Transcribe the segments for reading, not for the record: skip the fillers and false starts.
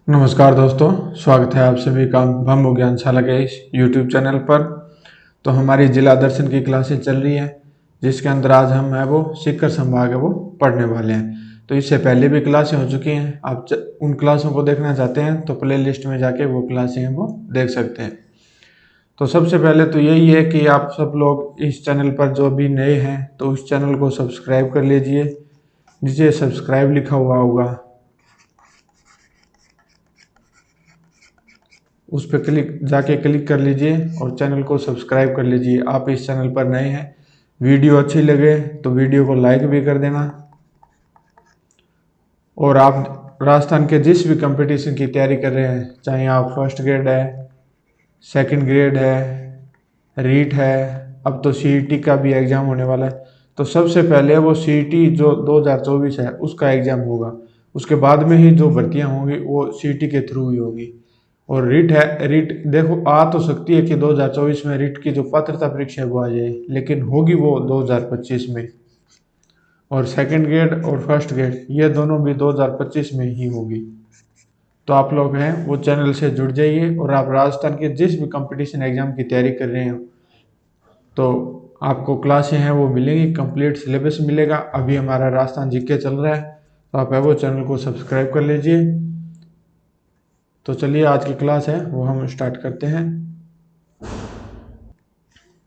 नमस्कार दोस्तों, स्वागत है आप सभी का ब्रह्म ज्ञानशाला के इस YouTube चैनल पर। तो हमारी जिला दर्शन की क्लासें चल रही है, जिसके अंदर आज हम है वो सीकर संभाग है वो पढ़ने वाले हैं। तो इससे पहले भी क्लासें हो चुकी हैं। आप उन क्लासों को देखना चाहते हैं तो प्ले लिस्ट में जाके वो क्लासें हैं वो देख सकते हैं। तो सबसे पहले तो यही है कि आप सब लोग इस चैनल पर जो भी नए हैं तो उस चैनल को सब्सक्राइब कर लीजिए। नीचे सब्सक्राइब लिखा हुआ होगा, उस पर क्लिक कर लीजिए और चैनल को सब्सक्राइब कर लीजिए। आप इस चैनल पर नए हैं, वीडियो अच्छी लगे तो वीडियो को लाइक भी कर देना। और आप राजस्थान के जिस भी कंपटीशन की तैयारी कर रहे हैं, चाहे आप फर्स्ट ग्रेड है, सेकंड ग्रेड है, रीट है, अब तो सीईटी का भी एग्ज़ाम होने वाला है। तो सबसे पहले वो सीईटी जो 2024 है उसका एग्ज़ाम होगा। उसके बाद में ही जो भर्तियां होंगी वो सीईटी के थ्रू ही होगी। और रीट है, रीट देखो आ तो सकती है कि 2024 में रीट की जो पात्रता परीक्षा है वो आ जाए, लेकिन होगी वो 2025 में। और सेकंड ग्रेड और फर्स्ट ग्रेड ये दोनों भी 2025 में ही होगी। तो आप लोग हैं वो चैनल से जुड़ जाइए। और आप राजस्थान के जिस भी कंपटीशन एग्जाम की तैयारी कर रहे हो तो आपको क्लासें हैं वो मिलेंगी, कंप्लीट सिलेबस मिलेगा। अभी हमारा राजस्थान जीके चल रहा है, तो आप है वो चैनल को सब्सक्राइब कर लीजिए। तो चलिए आज की क्लास है वो हम स्टार्ट करते हैं।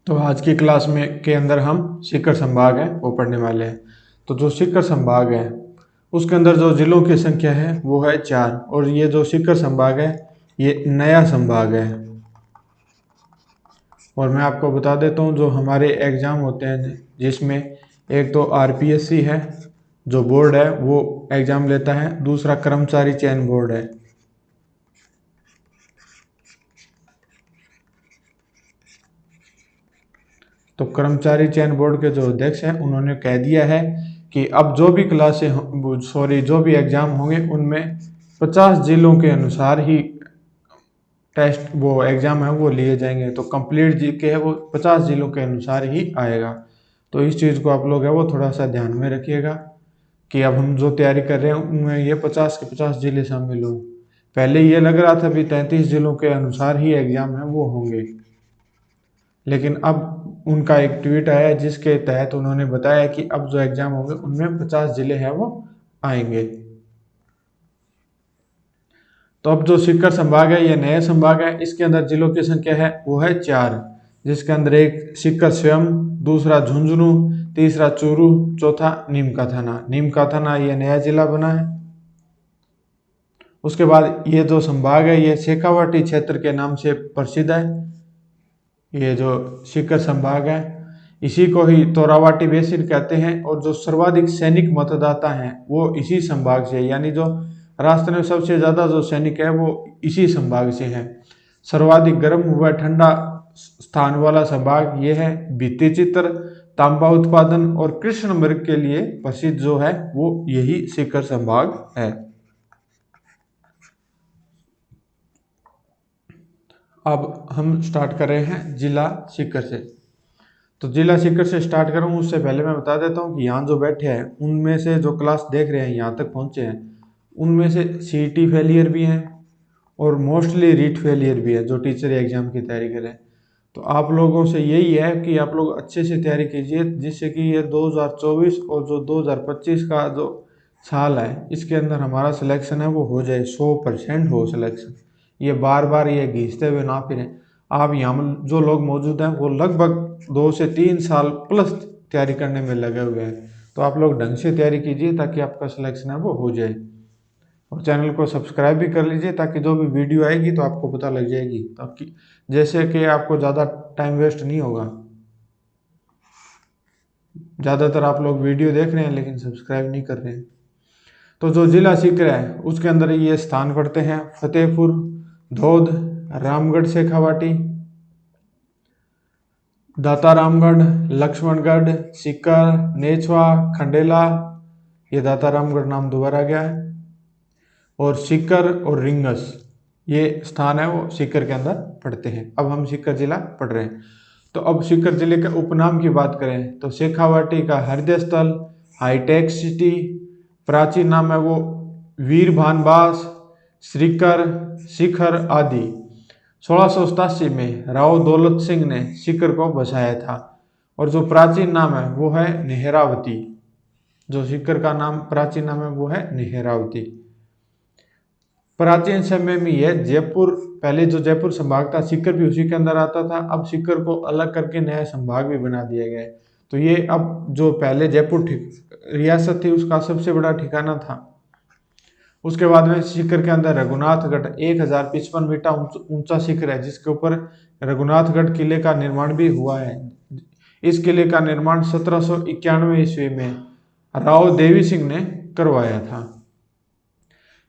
तो आज की क्लास में के अंदर हम सीकर संभाग है वो पढ़ने वाले हैं। तो जो सीकर संभाग है उसके अंदर जो जिलों की संख्या है वो है 4। और ये जो सीकर संभाग है ये नया संभाग है। और मैं आपको बता देता हूँ जो हमारे एग्ज़ाम होते हैं, जिसमें एक तो आरपीएससी है जो बोर्ड है वो एग्ज़ाम लेता है, दूसरा कर्मचारी चयन बोर्ड है। तो कर्मचारी चयन बोर्ड के जो अध्यक्ष हैं उन्होंने कह दिया है कि अब जो भी जो भी एग्ज़ाम होंगे उनमें 50 जिलों के अनुसार ही टेस्ट वो एग्ज़ाम है वो लिए जाएंगे। तो कंप्लीट जी के है वो 50 जिलों के अनुसार ही आएगा। तो इस चीज़ को आप लोग है वो थोड़ा सा ध्यान में रखिएगा कि अब हम जो तैयारी कर रहे हैं उनमें ये 50 के 50 जिले शामिल हो। पहले ये लग रहा था भी 33 जिलों के अनुसार ही एग्ज़ाम है वो होंगे, लेकिन अब उनका एक ट्वीट आया है जिसके तहत उन्होंने बताया कि अब जो एग्ज़ाम होंगे उनमें 50 जिले हैं वो आएंगे। तो अब जो सीकर संभाग है ये नया संभाग है, इसके अंदर जिलों की संख्या है वो है 4, जिसके अंदर एक सीकर स्वयं, दूसरा झुंझुनू, तीसरा चूरू, चौथा नीम का थाना। नीम का थाना ये नया जिला बना है। उसके बाद ये जो संभाग है ये शेखावाटी क्षेत्र के नाम से प्रसिद्ध है। ये जो सीकर संभाग है इसी को ही तोरावाटी बेसिन कहते हैं। और जो सर्वाधिक सैनिक मतदाता हैं वो इसी संभाग से, यानी जो राष्ट्र में सबसे ज़्यादा जो सैनिक है वो इसी संभाग से हैं। सर्वाधिक गर्म व ठंडा स्थान वाला संभाग ये है। भित्ति चित्र, तांबा उत्पादन और कृष्ण मृग के लिए प्रसिद्ध जो है वो यही सीकर संभाग है। अब हम स्टार्ट कर रहे हैं जिला सीकर से। तो जिला सीकर से स्टार्ट करूँ उससे पहले मैं बता देता हूँ कि यहाँ जो बैठे हैं उनमें से जो क्लास देख रहे हैं यहाँ तक पहुँचे हैं उनमें से सीईटी फेलियर भी हैं और मोस्टली रीट फेलियर भी है जो टीचर एग्जाम की तैयारी करें। तो आप लोगों से यही है कि आप लोग अच्छे से तैयारी कीजिए, जिससे कि ये 2024 और जो 2025 का जो साल है इसके अंदर हमारा सिलेक्शन है वो हो जाए, 100% हो सिलेक्शन। ये बार बार ये घिसते हुए ना फिरें। आप यहाँ जो लोग मौजूद हैं वो लगभग 2 से 3 साल प्लस तैयारी करने में लगे हुए हैं। तो आप लोग ढंग से तैयारी कीजिए ताकि आपका सिलेक्शन है वो हो जाए। और चैनल को सब्सक्राइब भी कर लीजिए ताकि जो भी वीडियो आएगी तो आपको पता लग जाएगी, ताकि जैसे कि आपको ज़्यादा टाइम वेस्ट नहीं होगा। ज़्यादातर आप लोग वीडियो देख रहे हैं लेकिन सब्सक्राइब नहीं कर रहे हैं। तो जो जिला सीकर है उसके अंदर ये स्थान पड़ते हैं फतेहपुर, धौद, रामगढ़ शेखावाटी, दातारामगढ़, लक्ष्मणगढ़, सीकर, नेछवा, खंडेला, ये दातारामगढ़ नाम दोबारा गया है, और सीकर और रिंगस ये स्थान है वो सीकर के अंदर पड़ते हैं। अब हम सीकर जिला पढ़ रहे हैं। तो अब सीकर जिले के उपनाम की बात करें तो शेखावाटी का हृदय स्थल, हाईटेक सिटी, प्राचीन नाम है वो वीर भानबास, श्रीकर, शिखर आदि। 1687 में राव दौलत सिंह ने सीकर को बसाया था। और जो प्राचीन नाम है वो है नेहरावती। जो सीकर का नाम प्राचीन नाम है वो है नेहरावती। प्राचीन समय में यह जयपुर, पहले जो जयपुर संभाग था सीकर भी उसी के अंदर आता था। अब सीकर को अलग करके नया संभाग भी बना दिया गया है। तो ये अब जो पहले जयपुर रियासत थी उसका सबसे बड़ा ठिकाना था। उसके बाद में सीकर के अंदर रघुनाथगढ़ 1055 मीटर ऊंचा शिखर है, जिसके ऊपर रघुनाथगढ़ किले का निर्माण भी हुआ है। इस किले का निर्माण 1791 ईस्वी में राव देवी सिंह ने करवाया था।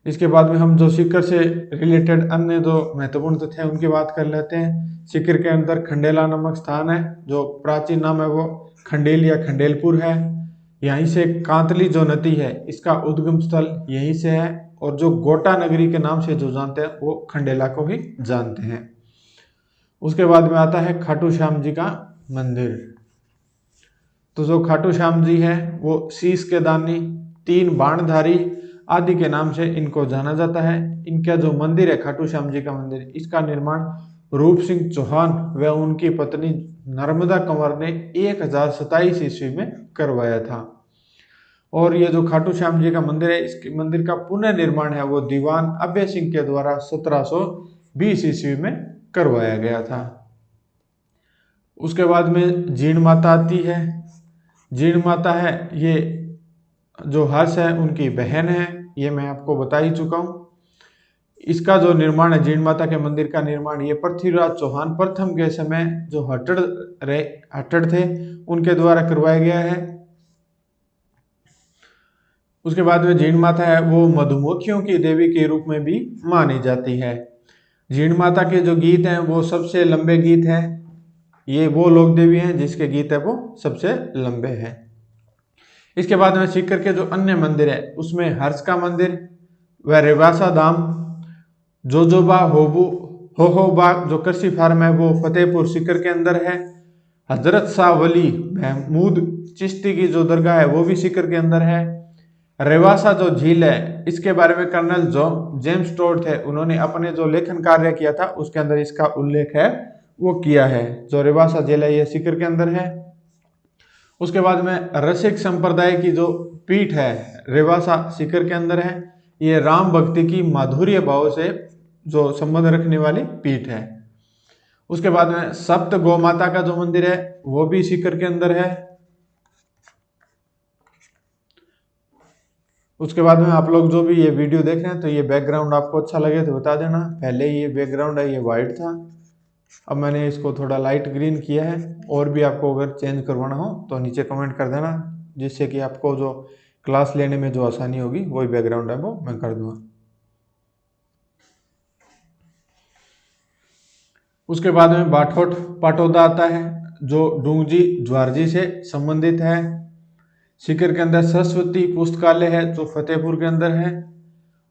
इसके बाद में हम जो सीकर से रिलेटेड अन्य जो महत्वपूर्ण तथ्य हैं उनकी बात कर लेते हैं। सीकर के अंदर खंडेला नामक स्थान है, जो प्राचीन नाम है वो खंडेल या खंडेलपुर है। यहीं से कांतली जो नदी है इसका उद्गम स्थल यहीं से है। और जो गोटा नगरी के नाम से जो जानते हैं वो खंडेला को ही जानते हैं। उसके बाद में आता है खाटू श्याम जी का मंदिर। तो जो खाटू श्याम जी है वो शीश के दानी, 3 बाणधारी आदि के नाम से इनको जाना जाता है। इनका जो मंदिर है खाटू श्याम जी का मंदिर, इसका निर्माण रूप सिंह चौहान व उनकी पत्नी नर्मदा कंवर ने 1027 ईस्वी में करवाया था। और ये जो खाटू श्याम जी का मंदिर है, इसके मंदिर का पुनर्निर्माण है वो दीवान अभय सिंह के द्वारा 1720 ईस्वी में करवाया गया था। उसके बाद में जीण माता आती है। जीण माता है ये जो हर्ष है उनकी बहन है, ये मैं आपको बता ही चुका हूँ। इसका जो निर्माण है जीण माता के मंदिर का निर्माण ये पृथ्वीराज चौहान प्रथम के समय जो हट्टड़ थे उनके द्वारा करवाया गया है। उसके बाद में जीण माता है वो मधुमक्खियों की देवी के रूप में भी मानी जाती है। जीण माता के जो गीत हैं वो सबसे लंबे गीत हैं। ये वो लोक देवी हैं जिसके गीत है वो सबसे लंबे हैं। इसके बाद में सीकर के जो अन्य मंदिर है उसमें हर्ष का मंदिर व रेवासा धाम, जोजोबा होबा जो कृषि फार्म है वो फतेहपुर सीकर के अंदर है। हजरत शाह वली महमूद चिश्ती की जो दरगाह है वो भी सीकर के अंदर है। रेवासा जो झील है इसके बारे में कर्नल जेम्स टोड थे, उन्होंने अपने जो लेखन कार्य किया था उसके अंदर इसका उल्लेख है वो किया है। जो रेवासा झील है ये सीकर के अंदर है। उसके बाद में रसिक संप्रदाय की जो पीठ है रेवासा सीकर के अंदर है। ये राम भक्ति की माधुर्य भाव से जो संबंध रखने वाली पीठ है। उसके बाद में सप्त गौ माता का जो मंदिर है वो भी सीकर के अंदर है। उसके बाद में आप लोग जो भी ये वीडियो देख रहे हैं तो ये बैकग्राउंड आपको अच्छा लगे तो बता देना। पहले ये बैकग्राउंड है ये वाइट था, अब मैंने इसको थोड़ा लाइट ग्रीन किया है। और भी आपको अगर चेंज करवाना हो तो नीचे कमेंट कर देना, जिससे कि आपको जो क्लास लेने में जो आसानी होगी वही बैकग्राउंड है वो मैं कर दूंगा। उसके बाद में बाठोट पाटौदा आता है जो डूंगजी ज्वारजी से संबंधित है। सीकर के अंदर सरस्वती पुस्तकालय है जो फतेहपुर के अंदर है।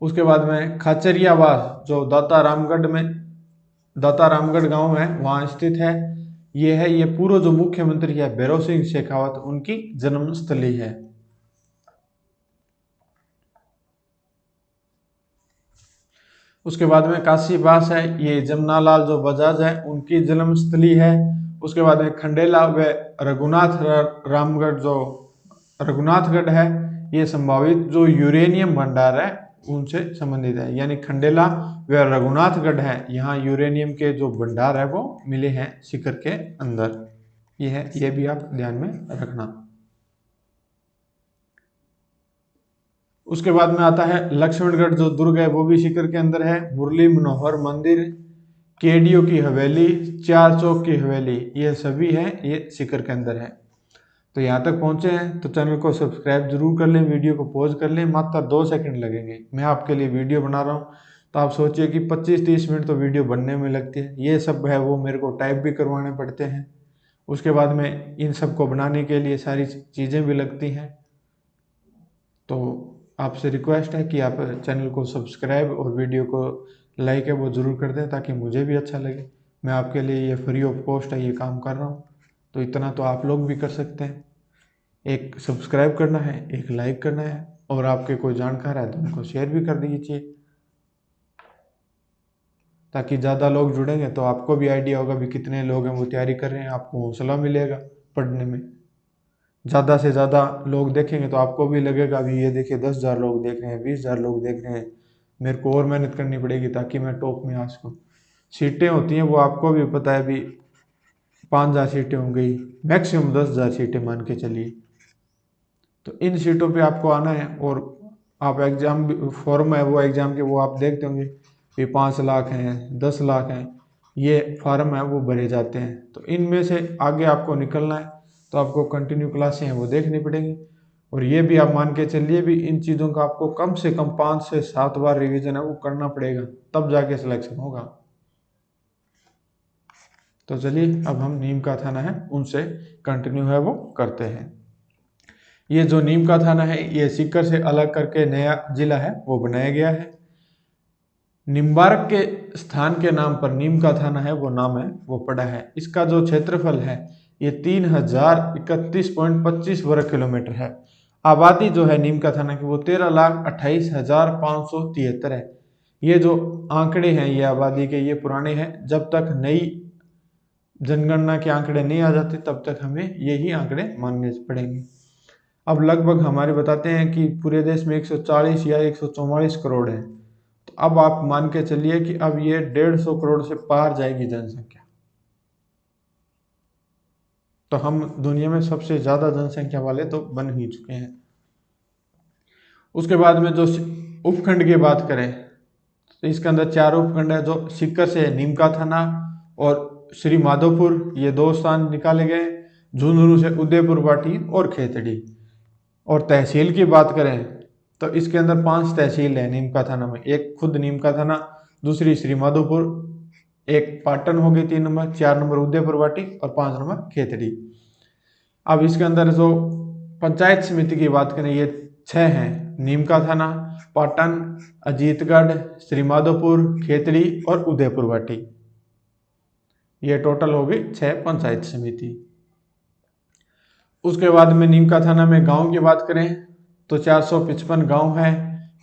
उसके बाद में खाचरियावास जो दाता रामगढ़ गांव है वहाँ स्थित है। ये पूर्व जो मुख्यमंत्री है भैरव सिंह शेखावत उनकी जन्मस्थली है। उसके बाद में काशीबास है, ये जमनालाल जो बजाज है उनकी जन्मस्थली है। उसके बाद में खंडेला व रघुनाथगढ़ है, ये संभावित जो यूरेनियम भंडार है उनसे संबंधित है। यानी खंडेला व रघुनाथगढ़ है, यहाँ यूरेनियम के जो भंडार है वो मिले हैं सीकर के अंदर। ये भी आप ध्यान में रखना। उसके बाद में आता है लक्ष्मणगढ़ जो दुर्ग है वो भी सीकर के अंदर है। मुरली मनोहर मंदिर, केडियो की हवेली, 4 चौक की हवेली, ये सभी है ये सीकर के अंदर है। तो यहाँ तक पहुँचे हैं तो चैनल को सब्सक्राइब जरूर कर लें, वीडियो को पॉज कर लें, मात्र 2 सेकंड लगेंगे। मैं आपके लिए वीडियो बना रहा हूँ तो आप सोचिए कि 25-30 मिनट तो वीडियो बनने में लगती है। ये सब है वो मेरे को टाइप भी करवाने पड़ते हैं। उसके बाद में इन सब को बनाने के लिए सारी चीज़ें भी लगती हैं। तो आपसे रिक्वेस्ट है कि आप चैनल को सब्सक्राइब और वीडियो को लाइक है वो ज़रूर कर दें ताकि मुझे भी अच्छा लगे। मैं आपके लिए ये फ्री ऑफ कॉस्ट है ये काम कर रहा हूँ, तो इतना तो आप लोग भी कर सकते हैं। एक सब्सक्राइब करना है, एक लाइक करना है और आपके कोई जानकार है तो उनको शेयर भी कर दीजिए। ताकि ज़्यादा लोग जुड़ेंगे तो आपको भी आइडिया होगा भी कितने लोग हैं वो तैयारी कर रहे हैं, आपको हौसला मिलेगा पढ़ने में। ज़्यादा से ज़्यादा लोग देखेंगे तो आपको भी लगेगा भी ये देखिए 10,000 लोग देख रहे हैं, 20,000 लोग देख रहे हैं, मेरे को और मेहनत करनी पड़ेगी ताकि मैं टॉप में आ सकूँ। सीटें होती हैं वो आपको भी पता है भी 5,000 सीटें हो गई, मैक्सिमम 10,000 सीटें मान के चलिए। तो इन सीटों पे आपको आना है और आप एग्ज़ाम फॉर्म है वो एग्ज़ाम के वो आप देखते होंगे कि 5 लाख हैं, 10 लाख हैं, ये फार्म है वो भरे जाते हैं। तो इनमें से आगे आपको निकलना है तो आपको कंटिन्यू क्लासें हैं वो देखनी पड़ेंगी। और ये भी आप मान के चलिए भी इन चीज़ों का आपको कम से कम 5 से 7 बार रिवीजन है वो करना पड़ेगा, तब जाके सिलेक्शन होगा। तो चलिए अब हम नीम का थाना है उनसे कंटिन्यू है वो करते हैं। ये जो नीम का थाना है ये सीकर से अलग करके नया जिला है वो बनाया गया है। निम्बार्क के स्थान के नाम पर नीम का थाना है वो नाम है वो पड़ा है। इसका जो क्षेत्रफल है ये 3,031.25 वर्ग किलोमीटर है। आबादी जो है नीम का थाना की वो 13,28,573 है। ये जो आंकड़े हैं ये आबादी के ये पुराने हैं, जब तक नई जनगणना के आंकड़े नहीं आ जाते तब तक हमें यही आंकड़े मानने पड़ेंगे। अब लगभग हमारे बताते हैं कि पूरे देश में 140 या 144 करोड़ है। तो अब आप मान के चलिए कि अब ये 150 करोड़ से पार जाएगी जनसंख्या। तो हम दुनिया में सबसे ज़्यादा जनसंख्या वाले तो बन ही चुके हैं। उसके बाद में जो उपखंड की बात करें तो इसके अंदर 4 उपखंड है। जो सीकर से नीम का थाना और श्री माधोपुर ये 2 स्थान निकाले गए। झुंझुनू से उदयपुर बाटी और खेतड़ी। और तहसील की बात करें तो इसके अंदर 5 तहसील है नीम का थाना में। एक खुद नीम का थाना, दूसरी श्री माधोपुर, एक पाटन हो गई 3 नंबर, 4 नंबर उदयपुर बाटी और 5 नंबर खेतड़ी। अब इसके अंदर जो पंचायत समिति की बात करें ये 6 हैं। नीम का थाना, पाटन, अजीतगढ़, श्री माधोपुर, खेतड़ी और उदयपुर बाटी। ये टोटल हो गई 6 पंचायत समिति। उसके बाद में नीम का थाना में गांव की बात करें तो 455 गांव है।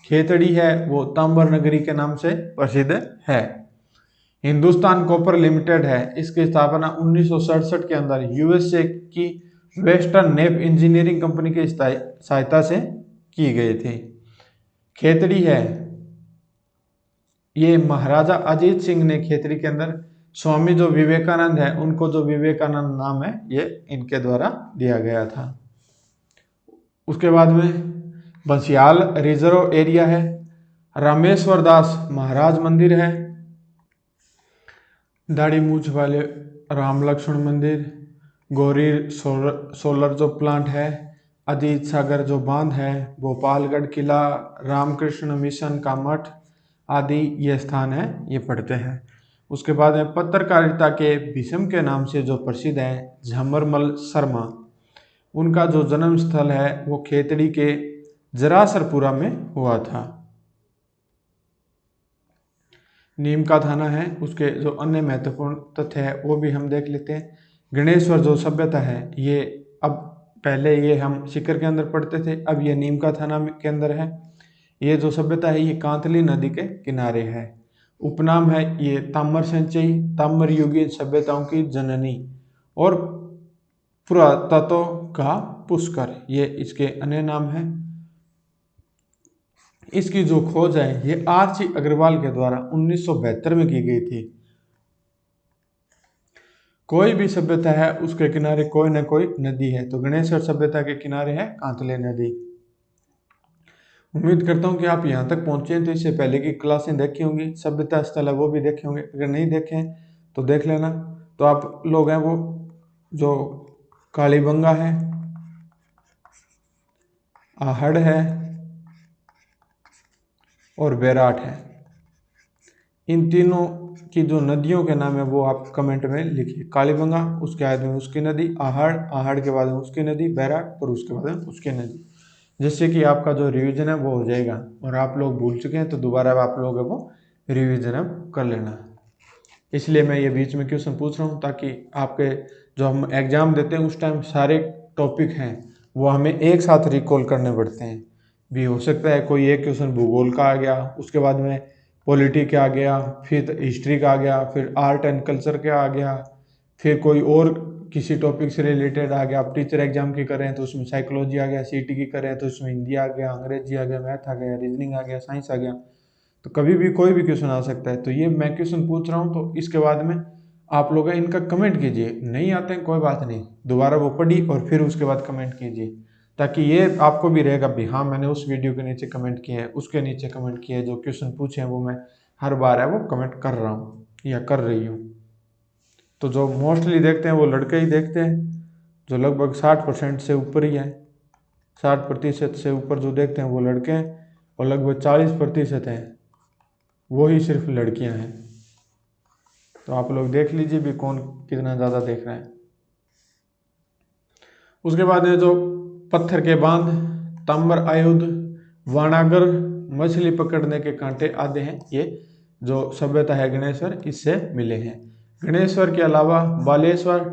खेतड़ी है वो तांबर नगरी के नाम से प्रसिद्ध है। हिंदुस्तान कॉपर लिमिटेड है, इसकी स्थापना 1967 के अंदर यूएसए की वेस्टर्न नेप इंजीनियरिंग कंपनी की सहायता से की गई थी। खेतड़ी है ये महाराजा अजीत सिंह ने खेतड़ी के अंदर स्वामी जो विवेकानंद है उनको जो विवेकानंद नाम है ये इनके द्वारा दिया गया था। उसके बाद में बंसियाल रिजर्व एरिया है। रामेश्वर दास महाराज मंदिर है। दाढ़ी मूछ वाले राम लक्ष्मण मंदिर, गौरी सोलर जो प्लांट है, अजीत सागर जो बांध है, गोपालगढ़ किला, रामकृष्ण मिशन का मठ आदि ये स्थान है ये पढ़ते हैं। उसके बाद में पत्रकारिता के भीष्म के नाम से जो प्रसिद्ध है झमरमल शर्मा, उनका जो जन्म स्थल है वो खेतड़ी के जरासरपुरा में हुआ था। नीम का थाना है उसके जो अन्य महत्वपूर्ण तथ्य है वो भी हम देख लेते हैं। गणेश्वर जो सभ्यता है ये अब पहले ये हम सीकर के अंदर पढ़ते थे, अब ये नीम का थाना के अंदर है। ये जो सभ्यता है ये कांतली नदी के किनारे है। उपनाम है ये ताम्र संचयी, ताम्र युगीन सभ्यताओं की जननी और पुरातत्व का पुष्कर, ये इसके अन्य नाम है। इसकी जो खोज है ये आर.सी. अग्रवाल के द्वारा 1972 में की गई थी। कोई भी सभ्यता है उसके किनारे कोई ना कोई नदी है, तो गणेश्वर सभ्यता के किनारे है कांतले नदी। उम्मीद करता हूँ कि आप यहाँ तक पहुँचे हैं तो इससे पहले की क्लासें देखी होंगी, सभ्यता स्थल है वो भी देखे होंगे, अगर नहीं देखे हैं तो देख लेना। तो आप लोग हैं वो जो कालीबंगा है, आहड़ है और बैराट है, इन तीनों की जो नदियों के नाम है वो आप कमेंट में लिखिए। कालीबंगा, उसके बाद में उसकी नदी, आहड़, आहड़ के बाद में उसकी नदी, बैराट और उसके बाद में उसकी नदी, जिससे कि आपका जो रिवीजन है वो हो जाएगा। और आप लोग भूल चुके हैं तो दोबारा आप लोग है वो रिवीजन अब कर लेना। इसलिए मैं ये बीच में क्वेश्चन पूछ रहा हूँ ताकि आपके जो हम एग्ज़ाम देते हैं उस टाइम सारे टॉपिक हैं वो हमें एक साथ रिकॉल करने पड़ते हैं। भी हो सकता है कोई एक क्वेश्चन भूगोल का आ गया, उसके बाद में पॉलिटी का आ गया, फिर हिस्ट्री का आ गया, फिर आर्ट एंड कल्चर का आ गया, फिर कोई और किसी टॉपिक से रिलेटेड आ गया। आप टीचर एग्जाम की करें तो उसमें साइकोलॉजी आ गया, सीटी की करें तो उसमें हिंदी आ गया, अंग्रेजी आ गया, मैथ आ गया, रीजनिंग आ गया, साइंस आ गया। तो कभी भी कोई भी क्वेश्चन आ सकता है। तो ये मैं क्वेश्चन पूछ रहा हूँ, तो इसके बाद में आप लोग इनका कमेंट कीजिए। नहीं आते हैं कोई बात नहीं, दोबारा वो पढ़ी और फिर उसके बाद कमेंट कीजिए, ताकि ये आपको भी रहेगा भी हाँ मैंने उस वीडियो के नीचे कमेंट किए हैं, उसके नीचे कमेंट किए हैं, जो क्वेश्चन पूछे हैं वो मैं हर बार है वो कमेंट कर रहा हूँ या कर रही हूँ। तो जो मोस्टली देखते हैं वो लड़के ही देखते हैं, जो लगभग 60% से ऊपर ही है, 60% से ऊपर जो देखते हैं वो लड़के हैं, और लगभग 40% हैं वो ही सिर्फ लड़कियां हैं। तो आप लोग देख लीजिए भी कौन कितना ज़्यादा देख रहे हैं। उसके बाद है जो पत्थर के बांध, ताम्र आयुध, वाणागर, मछली पकड़ने के कांटे आदि हैं, ये जो सभ्यता है गणेश्वर इससे मिले हैं। गणेश्वर के अलावा बालेश्वर,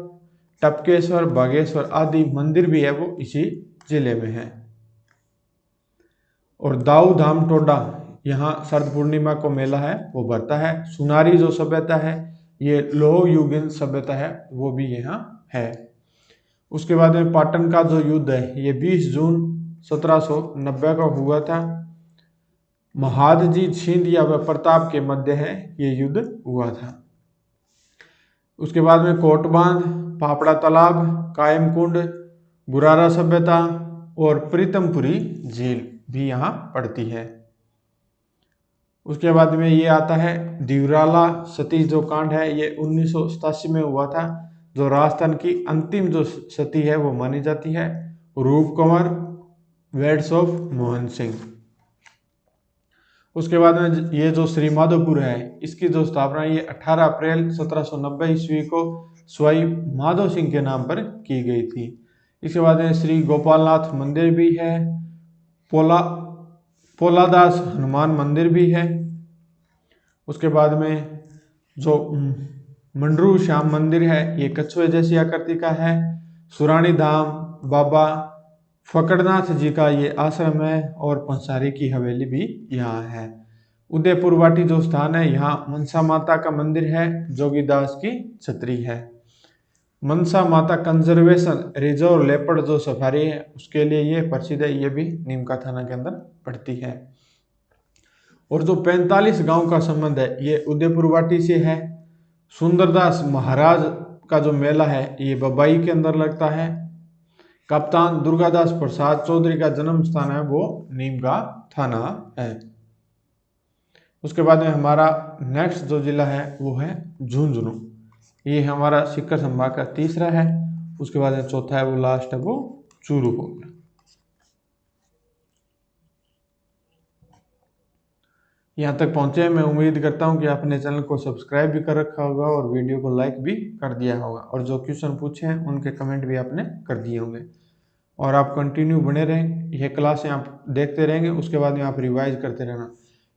टपकेश्वर, बागेश्वर आदि मंदिर भी है वो इसी जिले में है। और दाऊ धाम टोडा, यहाँ शरद पूर्णिमा को मेला है वो भरता है। सुनारी जो सभ्यता है ये लोह युगीन सभ्यता है वो भी यहाँ है। उसके बाद में पाटन का जो युद्ध है ये 20 जून 1790 का हुआ था। महादजी छिंदिया व प्रताप के मध्य है ये युद्ध हुआ था। उसके बाद में कोटबांध, पापड़ा तालाब, कायम कुंड, बुरारा सभ्यता और प्रीतमपुरी झील भी यहाँ पड़ती है। उसके बाद में ये आता है दिवराला सती जो कांड है ये 1987 में हुआ था, जो राजस्थान की अंतिम जो सती है वो मानी जाती है। रूप कंवर, वेड्स ऑफ मोहन सिंह। उसके बाद में ये जो श्री माधोपुर है इसकी जो स्थापना ये 18 अप्रैल 1790 ईस्वी को स्वाई माधो सिंह के नाम पर की गई थी। इसके बाद में श्री गोपालनाथ मंदिर भी है, पोलादास हनुमान मंदिर भी है। उसके बाद में जो मंडरू श्याम मंदिर है ये कछुए जैसी आकृति का है। सुरानी धाम बाबा फकड़नाथ जी का ये आश्रम है, और पंसारी की हवेली भी यहाँ है। उदयपुर वाटी जो स्थान है यहाँ मनसा माता का मंदिर है, जोगीदास की छतरी है। मनसा माता कंजर्वेशन रिजर्व लेपर्ड जो सफारी है उसके लिए ये प्रसिद्ध है, ये भी नीमका थाना के अंदर पड़ती है। और जो 45 गांव का संबंध है ये उदयपुर वाटी से है। सुंदरदास महाराज का जो मेला है ये बबाई के अंदर लगता है। कप्तान दुर्गादास प्रसाद चौधरी का जन्म स्थान है वो नीमका थाना है। उसके बाद में हमारा नेक्स्ट जो जिला है वो है झुंझुनू, ये हमारा सीकर संभाग का तीसरा है। उसके बाद में चौथा है वो लास्ट है वो चूरू हो गया। यहाँ तक पहुँचे हैं, मैं उम्मीद करता हूँ कि आपने चैनल को सब्सक्राइब भी कर रखा होगा और वीडियो को लाइक भी कर दिया होगा, और जो क्वेश्चन पूछे हैं उनके कमेंट भी आपने कर दिए होंगे। और आप कंटिन्यू बने रहें, ये क्लासें आप देखते रहेंगे, उसके बाद में आप रिवाइज करते रहना।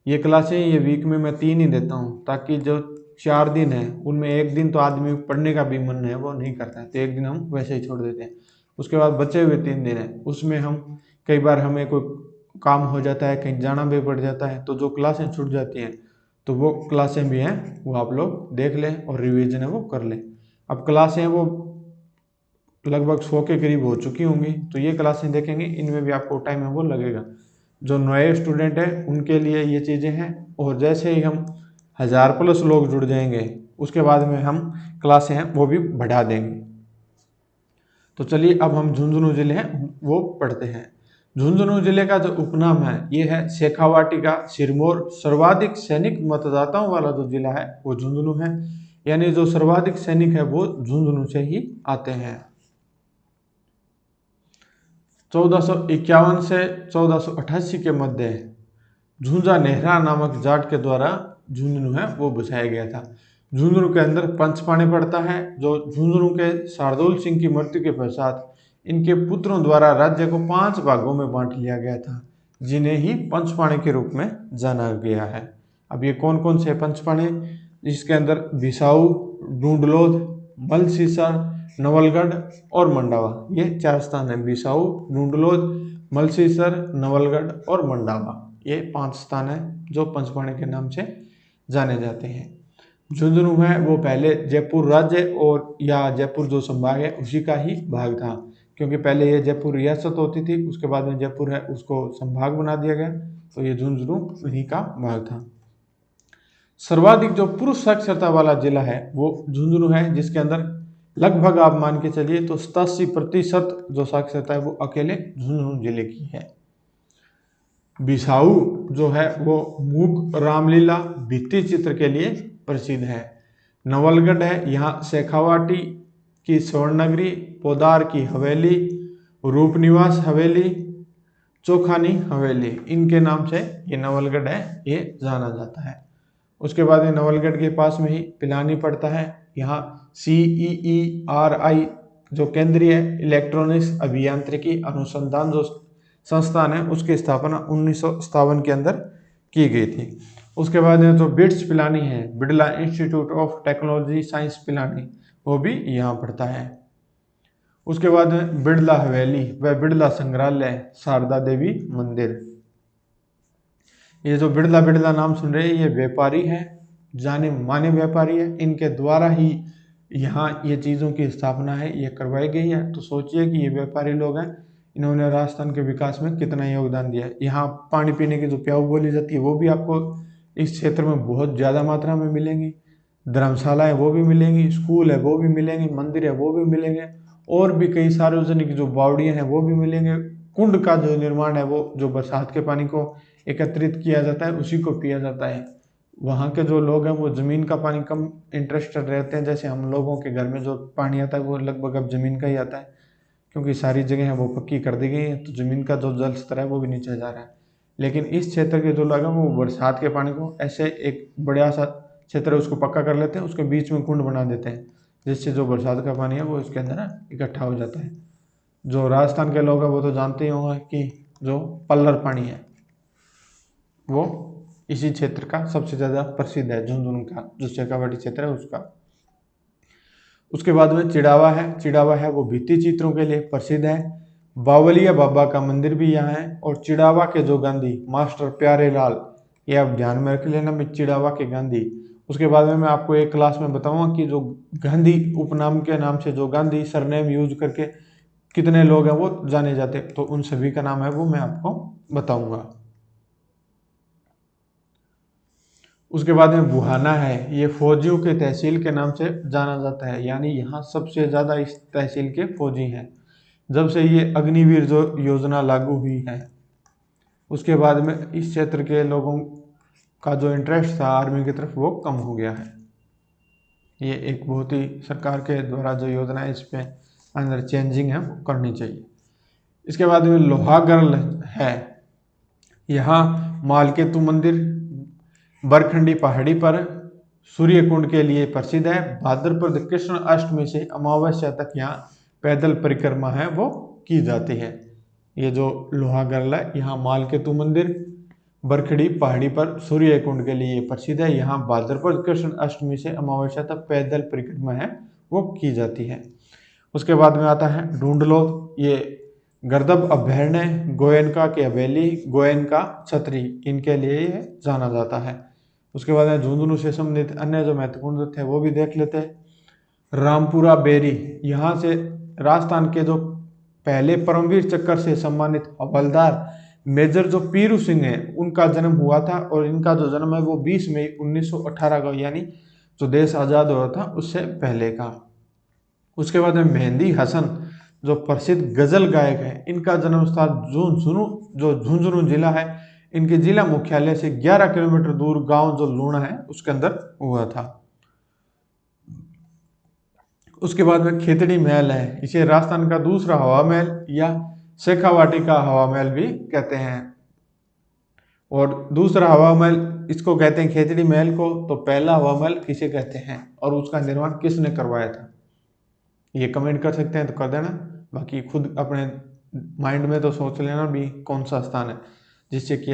ये क्लासें ये वीक में मैं 3 ही देता हूँ, ताकि जो 4 दिन है उनमें एक दिन तो आदमी पढ़ने का भी मन है वो नहीं करता है, तो एक दिन हम वैसे ही छोड़ देते हैं। उसके बाद बचे हुए 3 दिन है उसमें हम कई बार हमें कोई काम हो जाता है, कहीं जाना भी पड़ जाता है, तो जो क्लासें छूट जाती हैं तो वो क्लासें भी हैं वो आप लोग देख लें और रिवीजन है वो कर लें। अब क्लासें वो लगभग 100 के करीब हो चुकी होंगी, तो ये क्लासें देखेंगे, इनमें भी आपको टाइम है वो लगेगा। जो नए स्टूडेंट हैं उनके लिए ये चीज़ें हैं, और जैसे ही हम 1000+ लोग जुड़ जाएंगे उसके बाद में हम क्लासें हैं वो भी बढ़ा देंगे। तो चलिए अब हम झुंझुनू जिले हैं वो पढ़ते हैं। झुंझुनू जिले का जो उपनाम है ये है शेखावाटी का सिरमौर। सर्वाधिक सैनिक मतदाताओं वाला जो जिला है वो झुंझुनू है, यानी जो सर्वाधिक सैनिक है वो झुंझुनू से ही आते हैं। 1451 से 1488 के मध्य झुंझा नेहरा नामक जाट के द्वारा झुंझुनू है वो बसाया गया था। झुंझुनू के अंदर पंचपाणे पड़ता है, जो झुंझुनू के शार्दुल सिंह की मृत्यु के पश्चात इनके पुत्रों द्वारा राज्य को 5 भागों में बांट लिया गया था, जिन्हें ही पंचपाणे के रूप में जाना गया है। अब ये कौन कौन से पंचपाणे, जिसके अंदर बिसाऊ, डूंडलोद, मलसीसर, नवलगढ़ और मंडावा, ये 4 स्थान है। बिसाऊ, डूंडलोद, मलसीसर, नवलगढ़ और मंडावा, ये 5 स्थान है जो पंचमढ़ी के नाम से जाने जाते हैं। झुंझुनू है वो पहले जयपुर राज्य और या जयपुर जो संभाग है उसी का ही भाग था, क्योंकि पहले ये जयपुर रियासत होती थी, उसके बाद में जयपुर है उसको संभाग बना दिया गया, तो ये झुंझुनू उन्हीं का भाग था। सर्वाधिक जो पुरुष साक्षरता वाला जिला है वो झुंझुनू है, जिसके अंदर लगभग आप मान के चलिए तो 87% जो साक्षरता है वो अकेले झुंझुनू जिले की है। बिसाऊ जो है वो मूक रामलीला भित्ति चित्र के लिए प्रसिद्ध है। नवलगढ़ है, यहाँ शेखावाटी की स्वर्णनगरी, पोदार की हवेली, रूपनिवास हवेली, चोखानी हवेली, इनके नाम से ये नवलगढ़ है ये जाना जाता है। उसके बाद में नवलगढ़ के पास में ही पिलानी पड़ता है। यहाँ CEERI जो केंद्रीय इलेक्ट्रॉनिक्स अभियांत्रिकी अनुसंधान जो संस्थान है उसकी स्थापना 1957 के अंदर की गई थी। उसके बाद में जो बिट्स पिलानी है, Birla institute of technology science Pilani, वो भी यहाँ पड़ता है। उसके बाद में बिड़ला हवेली व बिड़ला संग्रहालय, शारदा देवी मंदिर। ये जो बिड़ला बिड़ला नाम सुन रहे हैं ये व्यापारी है, जाने माने व्यापारी है, इनके द्वारा ही यहाँ ये चीज़ों की स्थापना है ये करवाई गई है। तो सोचिए कि ये व्यापारी लोग हैं, इन्होंने राजस्थान के विकास में कितना योगदान दिया है। यहाँ पानी पीने की जो प्याऊ बोली जाती है वो भी आपको इस क्षेत्र में बहुत ज़्यादा मात्रा में मिलेंगी, धर्मशालाएँ वो भी मिलेंगी, स्कूल है वो भी मिलेंगे, मंदिर है वो भी मिलेंगे, और भी कई सार्वजनिक जो बावड़ियाँ हैं वो भी मिलेंगे। कुंड का जो निर्माण है वो जो बरसात के पानी को एकत्रित किया जाता है उसी को पिया जाता है। वहाँ के जो लोग हैं वो ज़मीन का पानी कम इंटरेस्टेड रहते हैं, जैसे हम लोगों के घर में जो पानी आता है वो लगभग अब ज़मीन का ही आता है, क्योंकि सारी जगह है वो पक्की कर दी गई है, तो ज़मीन का जो जल स्तर है वो भी नीचे जा रहा है। लेकिन इस क्षेत्र के जो लोग हैं वो बरसात के पानी को ऐसे एक बड़ा सा क्षेत्र है उसको पक्का कर लेते हैं, उसके बीच में कुंड बना देते हैं, जिससे जो बरसात का पानी है वो इसके अंदर इकट्ठा हो जाता है। जो राजस्थान के लोग हैं वो तो जानते ही होंगे कि जो पल्लर पानी है वो इसी क्षेत्र का सबसे ज़्यादा प्रसिद्ध है, झुंझुनू का जो शेखावाटी क्षेत्र है उसका। उसके बाद में चिड़ावा है, चिड़ावा है वो भित्ति चित्रों के लिए प्रसिद्ध है। बावलिया बाबा का मंदिर भी यहाँ है, और चिड़ावा के जो गांधी मास्टर प्यारे लाल, ये आप ध्यान में रख लेना भी, चिड़ावा के गांधी। उसके बाद में मैं आपको एक क्लास में बताऊंगा कि जो गांधी उपनाम के नाम से जो गांधी सरनेम यूज करके कितने लोग हैं वो जाने जाते, तो उन सभी का नाम है वो मैं आपको बताऊंगा। उसके बाद में बुहाना है, ये फौजियों के तहसील के नाम से जाना जाता है, यानी यहाँ सबसे ज़्यादा इस तहसील के फौजी हैं जब से ये अग्निवीर जो योजना लागू हुई है। उसके बाद में इस क्षेत्र के लोगों का जो इंटरेस्ट था आर्मी की तरफ वो कम हो गया है। ये एक बहुत ही सरकार के द्वारा जो योजना है इस पे अंदर चेंजिंग है वो करनी चाहिए। इसके बाद में लोहागढ़ है, यहाँ मालकेतु मंदिर बरखंडी पहाड़ी पर सूर्य कुंड के लिए प्रसिद्ध है। भाद्रपद कृष्ण अष्टमी से अमावस्या तक यहाँ पैदल परिक्रमा है वो की जाती है। ये जो लोहागढ़ है यहाँ मालकेतु मंदिर बरखड़ी पहाड़ी पर सूर्य कुंड के लिए प्रसिद्ध है। यहाँ भाद्रपद कृष्ण अष्टमी से अमावस्या तक पैदल परिक्रमा है वो की जाती है। उसके बाद में आता है ढूंढलो, ये गर्दभ अभयारण्य, गोयनका की हवेली, गोयनका छतरी, इनके लिए जाना जाता है। उसके बाद में झुंझुनू से संबंधित अन्य जो महत्वपूर्ण तथ्य है वो भी देख लेते हैं। रामपुरा बेरी, यहाँ से राजस्थान के जो पहले परमवीर चक्र से सम्मानित हवलदार मेजर जो पीरू सिंह है उनका जन्म हुआ था, और इनका जो जन्म है वो 20 मई 1918 का, यानी जो देश आज़ाद हुआ था उससे पहले का। उसके बाद में मेहंदी हसन जो प्रसिद्ध गजल गायक है, इनका जन्म स्थान झुंझुनू जो झुंझुनू जिला है, इनके जिला मुख्यालय से 11 किलोमीटर दूर गांव जो लूणा है उसके अंदर हुआ था। उसके बाद में खेतड़ी महल है, इसे राजस्थान का दूसरा हवा महल या शेखावाटी का हवा महल भी कहते हैं। और दूसरा हवा महल इसको कहते हैं खेतड़ी महल को, तो पहला हवा महल किसे कहते हैं और उसका निर्माण किसने करवाया था, ये कमेंट कर सकते हैं तो कर देना। बाकी खुद अपने माइंड में तो सोच लेना भी कौन सा स्थान है, जिससे कि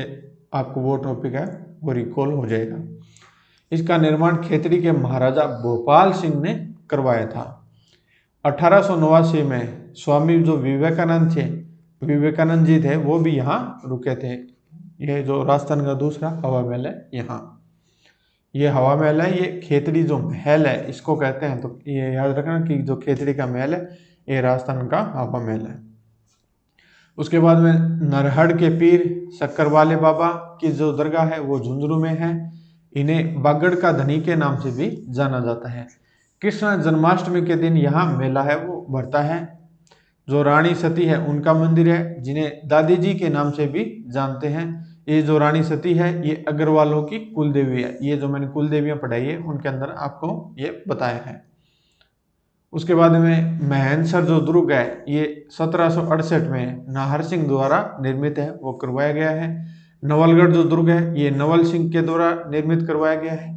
आपको वो टॉपिक है वो रिकॉल हो जाएगा। इसका निर्माण खेतड़ी के महाराजा भोपाल सिंह ने करवाया था। 1889 में स्वामी जो विवेकानंद जी थे वो भी यहाँ रुके थे। ये जो राजस्थान का दूसरा हवा महल है यहाँ, ये हवा महल है। ये खेतड़ी जो महल है इसको कहते हैं, तो ये याद रखना कि जो खेतड़ी का महल है ये राजस्थान का हवा महल है। उसके बाद में नरहड़ के पीर शक्कर वाले बाबा की जो दरगाह है वो झुंझुनू में है। इन्हें बागड़ का धनी के नाम से भी जाना जाता है। कृष्ण जन्माष्टमी के दिन यहाँ मेला है वो भरता है। जो रानी सती है उनका मंदिर है, जिन्हें दादी जी के नाम से भी जानते हैं। ये जो रानी सती है ये अग्रवालों की कुल देवी है। ये जो मैंने कुल देवियां पढ़ाई है उनके अंदर आपको ये बताया है। उसके बाद में महनसर जो दुर्ग है ये 1768 में नाहर सिंह द्वारा निर्मित है, वो करवाया गया है। नवलगढ़ जो दुर्ग है ये नवल सिंह के द्वारा निर्मित करवाया गया है।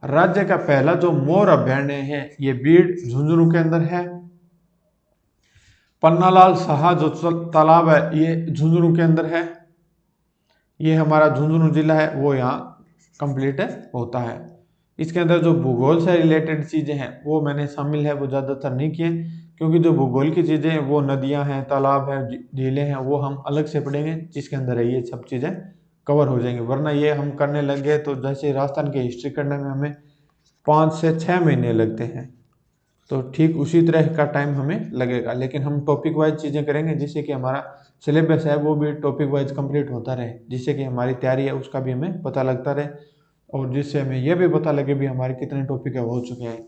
राज्य का पहला जो मोर अभ्यारण्य है ये बीड़ झुंझुनू के अंदर है। पन्नालाल साहा जो तालाब है ये झुंझुनू के अंदर है। ये हमारा झुंझुनू जिला है वो यहाँ कंप्लीट होता है। इसके अंदर जो भूगोल से रिलेटेड चीज़ें हैं वो मैंने शामिल है, वो ज़्यादातर नहीं किए, क्योंकि जो भूगोल की चीज़ें हैं वो नदियाँ हैं, तालाब हैं, झीलें हैं, वो हम अलग से पढ़ेंगे, जिसके अंदर है ये सब चीज़ें कवर हो जाएंगी। वरना ये हम करने लग गए तो जैसे राजस्थान की हिस्ट्री करने में हमें 5 से 6 महीने लगते हैं, तो ठीक उसी तरह का टाइम हमें लगेगा। लेकिन हम टॉपिक वाइज चीज़ें करेंगे जिससे कि हमारा सिलेबस है वो भी टॉपिक वाइज कंप्लीट होता रहे, जिससे कि हमारी तैयारी है उसका भी हमें पता लगता रहे, और जिससे हमें यह भी पता लगे भी हमारे कितने टॉपिक है हो चुके हैं।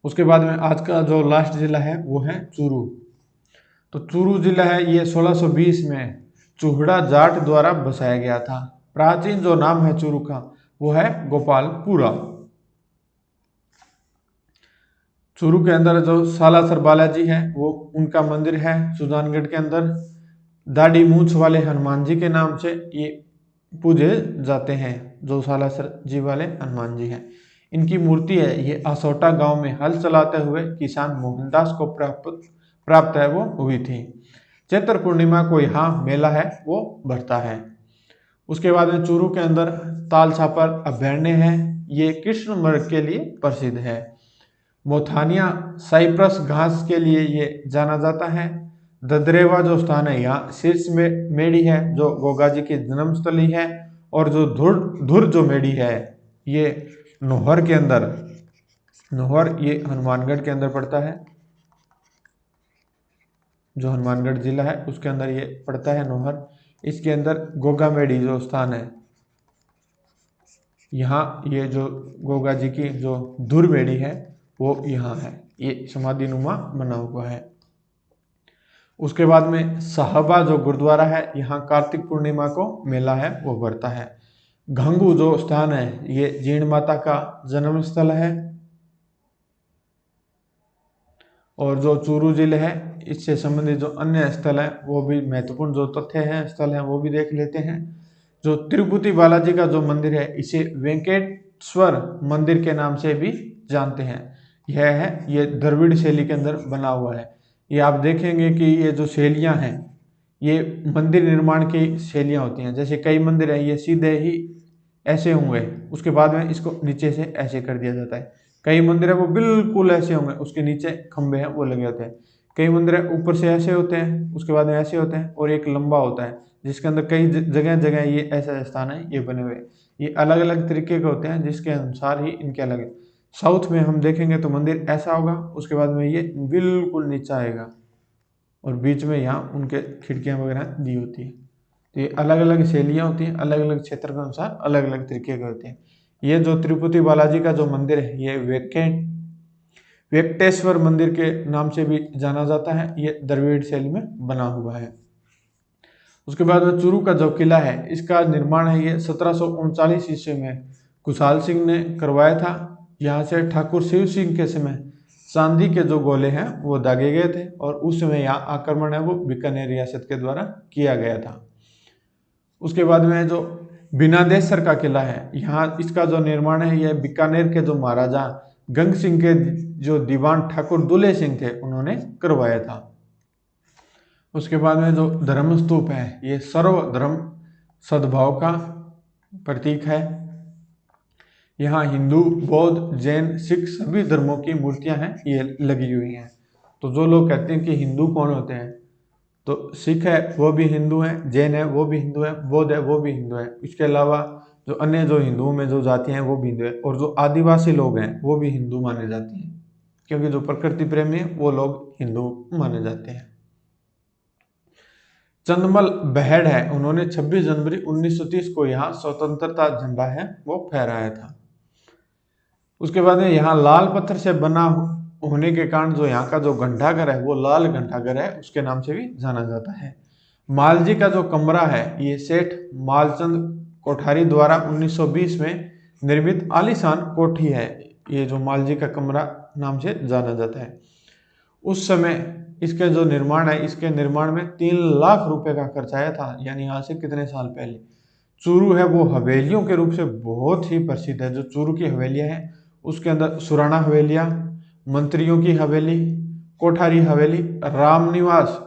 उसके बाद में आज का जो लास्ट जिला है वो है चूरू। तो चूरू जिला है ये 1620 में चूहड़ा जाट द्वारा बसाया गया था। प्राचीन जो नाम है चूरू का वो है गोपालपुरा। चूरू के अंदर जो सालासर बालाजी है वो उनका मंदिर है सुजानगढ़ के अंदर। दाढ़ी मूंछ वाले हनुमान जी के नाम से ये पूजे जाते हैं, जो सालासर जी वाले हनुमान जी हैं। इनकी मूर्ति है ये असोटा गांव में हल चलाते हुए किसान मोहनदास को प्राप्त है वो हुई थी। चैत्र पूर्णिमा को यहाँ मेला है वो भरता है। उसके बाद में चूरू के अंदर ताल छापर अभ्यारण्य है, ये कृष्ण मृग के लिए प्रसिद्ध है। मोथानिया साइप्रस घास के लिए ये जाना जाता है। ददरेवा जो स्थान है यहाँ शीर्ष में मेड़ी है जो गोगा जी की जन्मस्थली है। और जो धुर धुर जो मेड़ी है ये नोहर के अंदर, नोहर ये हनुमानगढ़ के अंदर पड़ता है, जो हनुमानगढ़ जिला है उसके अंदर ये पड़ता है नोहर। इसके अंदर गोगा मेड़ी जो स्थान है यहाँ, ये जो गोगा जी की जो धुर मेड़ी है वो यहाँ है, ये समाधि नुमा बना हुआ है। उसके बाद में साहबा जो गुरुद्वारा है यहाँ कार्तिक पूर्णिमा को मेला है वो भरता है। घंगू जो स्थान है ये जीण माता का जन्म स्थल है। और जो चूरू जिले है इससे संबंधित जो अन्य स्थल है वो भी महत्वपूर्ण जो तथ्य हैं स्थल हैं वो भी देख लेते हैं। जो तिरुपति बालाजी का जो मंदिर है इसे वेंकटेश्वर मंदिर के नाम से भी जानते हैं। यह है ये द्रविड़ शैली के अंदर बना हुआ है। ये आप देखेंगे कि ये जो शैलियाँ हैं ये मंदिर निर्माण की शैलियाँ होती हैं। जैसे कई मंदिर हैं ये सीधे ही ऐसे होंगे, उसके बाद में इसको नीचे से ऐसे कर दिया जाता है। कई मंदिर है वो बिल्कुल ऐसे होंगे, उसके नीचे खंभे हैं वो लगे होते हैं। कई मंदिर है ऊपर से ऐसे होते हैं, उसके बाद में ऐसे होते हैं, और एक लंबा होता है जिसके अंदर कई जगह जगह ये ऐसा स्थान है ये बने हुए। ये अलग अलग तरीके के होते हैं जिसके अनुसार ही इनके अलग है। साउथ में हम देखेंगे तो मंदिर ऐसा होगा, उसके बाद में ये बिल्कुल नीचा आएगा और बीच में यहाँ उनके खिड़कियाँ वगैरह दी होती है। तो ये अलग अलग शैलियाँ होती हैं, अलग अलग क्षेत्र के अनुसार अलग अलग तरीके के होते हैं। ये जो तिरुपति बालाजी का जो मंदिर है ये वेंकटेश्वर मंदिर के नाम से भी जाना जाता है। ये द्रविड़ शैली में बना हुआ है। उसके बाद में चूरू का जो किला है इसका निर्माण है ये 1739 ईस्वी में कुशाल सिंह ने करवाया था। यहाँ से ठाकुर शिव सिंह के समय चांदी के जो गोले हैं वो दागे गए थे, और उस समय यहाँ आक्रमण है वो बीकानेर रियासत के द्वारा किया गया था। उसके बाद में जो बिनादेसर का किला है यहाँ इसका जो निर्माण है यह बीकानेर के जो महाराजा गंग सिंह के जो दीवान ठाकुर दुले सिंह थे उन्होंने करवाया था। उसके बाद में जो धर्म स्तूप है ये सर्वधर्म सद्भाव का प्रतीक है। यहाँ हिंदू बौद्ध जैन सिख सभी धर्मों की मूर्तियां हैं ये लगी हुई हैं। तो जो लोग कहते हैं कि हिंदू कौन होते हैं तो सिख है वो भी हिंदू हैं, जैन है वो भी हिंदू है, बौद्ध है वो भी हिंदू है। इसके अलावा जो अन्य जो हिंदुओं में जो जातियां हैं वो भी हिंदू है, और जो आदिवासी लोग हैं वो भी हिंदू माने जाते हैं, क्योंकि जो प्रकृति प्रेमी है वो लोग हिंदू माने जाते हैं। चंदमल बहेड़ है, उन्होंने 26 जनवरी 1930 को यहाँ स्वतंत्रता झंडा है वो फहराया था। उसके बाद में यहाँ लाल पत्थर से बना होने के कारण जो यहाँ का जो घंटाघर है वो लाल घंटाघर है, उसके नाम से भी जाना जाता है। मालजी का जो कमरा है ये सेठ मालचंद कोठारी द्वारा 1920 में निर्मित आलीशान कोठी है। ये जो मालजी का कमरा नाम से जाना जाता है। उस समय इसके जो निर्माण है, इसके निर्माण में 3 लाख रुपए का खर्च आया था, यानी यहाँ से कितने साल पहले। चूरू है वो हवेलियों के रूप से बहुत ही प्रसिद्ध है। जो चूरू की हवेलियां हैं उसके अंदर सुराणा हवेलियां, मंत्रियों की हवेली, कोठारी हवेली, रामनिवास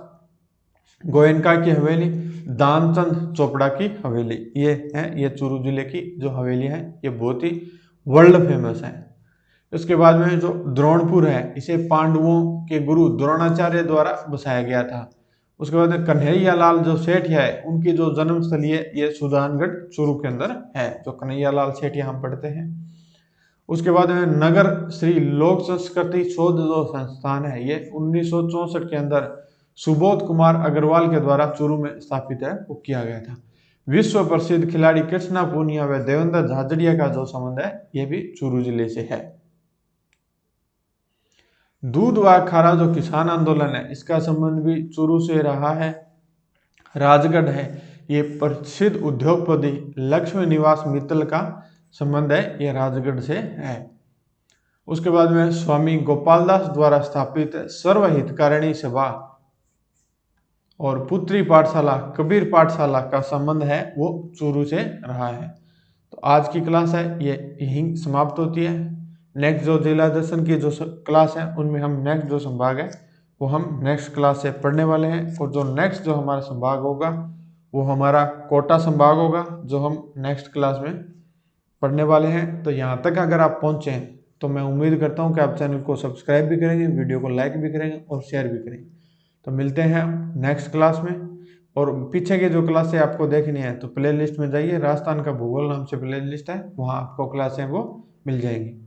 गोयनका की हवेली, दानचंद चोपड़ा की हवेली, ये है ये चूरू जिले की जो हवेली है ये बहुत ही वर्ल्ड फेमस है। उसके बाद में जो द्रोणपुर है इसे पांडवों के गुरु द्रोणाचार्य द्वारा बसाया गया था। उसके बाद कन्हैया लाल जो सेठ है उनकी जो जन्म स्थली है ये सुजानगढ़ चूरू के अंदर है, जो कन्हैया लाल सेठ यहाँ पढ़ते हैं। उसके बाद में नगर श्री लोक संस्कृति शोध जो संस्थान है ये 1964 के अंदर सुबोध कुमार अग्रवाल के द्वारा चूरू में स्थापित है वो किया गया था। विश्व प्रसिद्ध खिलाड़ी कृष्णा पूनिया व देवेंद्र झाझड़िया का जो संबंध है ये भी चूरू जिले से है। दूध व खारा जो किसान आंदोलन है इसका संबंध भी चूरू से रहा है। राजगढ़ है ये प्रसिद्ध उद्योगपति लक्ष्मी निवास मित्तल का संबंध है, ये राजगढ़ से है। उसके बाद में स्वामी गोपालदास द्वारा स्थापित सर्वहितकारिणी सभा और पुत्री पाठशाला कबीर पाठशाला का संबंध है वो चूरू से रहा है। तो आज की क्लास है ये यहीं समाप्त होती है। नेक्स्ट जो जिला दर्शन की जो क्लास है उनमें हम नेक्स्ट जो संभाग है वो हम नेक्स्ट क्लास से पढ़ने वाले हैं, और जो नेक्स्ट जो हमारा संभाग होगा वो हमारा कोटा संभाग होगा जो हम नेक्स्ट क्लास में पढ़ने वाले हैं। तो यहाँ तक अगर आप पहुँचे तो मैं उम्मीद करता हूँ कि आप चैनल को सब्सक्राइब भी करेंगे, वीडियो को लाइक भी करेंगे और शेयर भी करेंगे। तो मिलते हैं नेक्स्ट क्लास में। और पीछे की जो क्लासें आपको देखनी है तो प्लेलिस्ट में जाइए, राजस्थान का भूगोल नाम से प्लेलिस्ट है, वहाँ आपको क्लासें वो मिल जाएंगी।